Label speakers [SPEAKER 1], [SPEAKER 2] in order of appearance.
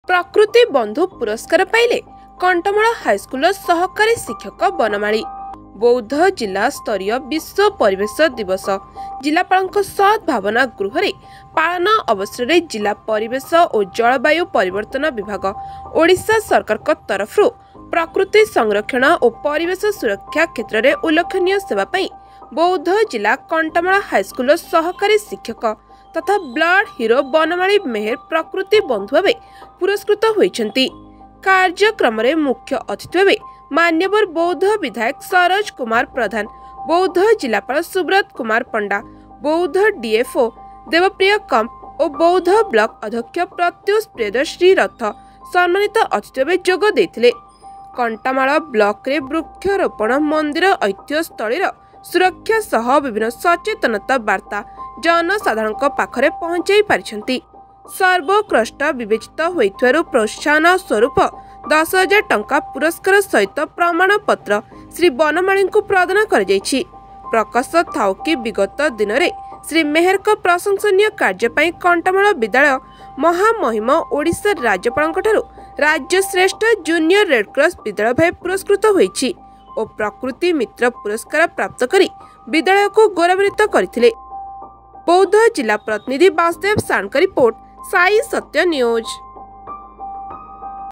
[SPEAKER 1] प्रकृति बंधु पुरस्कार पाइले कंटमाल हाईस्कूल सहकारी शिक्षक बनमाली। बौद्ध जिला स्तरीय विश्व परिवेश दिवस जिलापाल सद्भावना गृह पालन अवसर में जिला परिवेश और जलवायु परिवर्तन विभाग ओडिशा सरकार तरफ प्रकृति संरक्षण और परिवेश सुरक्षा क्षेत्र में उल्लेखनीय सेवा बौद्ध जिला कंटमाल हाईस्कूल सहकारी शिक्षक तथा ब्लड हीरो बनमाली मेहर प्रकृति बंधु भाव पुरस्कृत होइछन्ति। कार्यक्रम में मुख्य अतिथि भाव मान्यवर बौद्ध विधायक सरोज कुमार प्रधान, बौद्ध जिलापाल सुब्रत कुमार पंडा, बौद्ध डीएफओ देवप्रिय कंप और बौद्ध ब्लॉक अध्यक्ष प्रत्युष प्रियदर्शी रथ सम्मानित अतिथि भाव जोग देथिले। कंटामाल ब्लॉक रे वृक्षरोपण, मंदिर ऐतिह्य स्थली सुरक्षा सह विभिन्न सचेतनता वार्ता जनसाधारण पाखरे पहुंचाई पारिछन्ति। सर्वोत्कृष्ट विवेचित होइथारु प्रोत्साहन स्वरूप 10,000 टंका पुरस्कार सहित प्रमाण पत्र श्री बनमाली को प्रदान कर जाइछि। प्रकाश थाउ कि विगत दिन में श्री मेहर को प्रशंसनीय कार्य पई कंटामाल विद्यालय महामहिम ओडिशा राज्यपाल राज्य श्रेष्ठ जूनियर रेडक्रॉस विद्यालय भाई पुरस्कृत होइछि और प्रकृति मित्र पुरस्कार प्राप्त करी विद्यालय को गौरवान्वित करथिले। बौद्ध जिला प्रतिनिधि वासुदेव साणका रिपोर्ट साई सत्य न्यूज।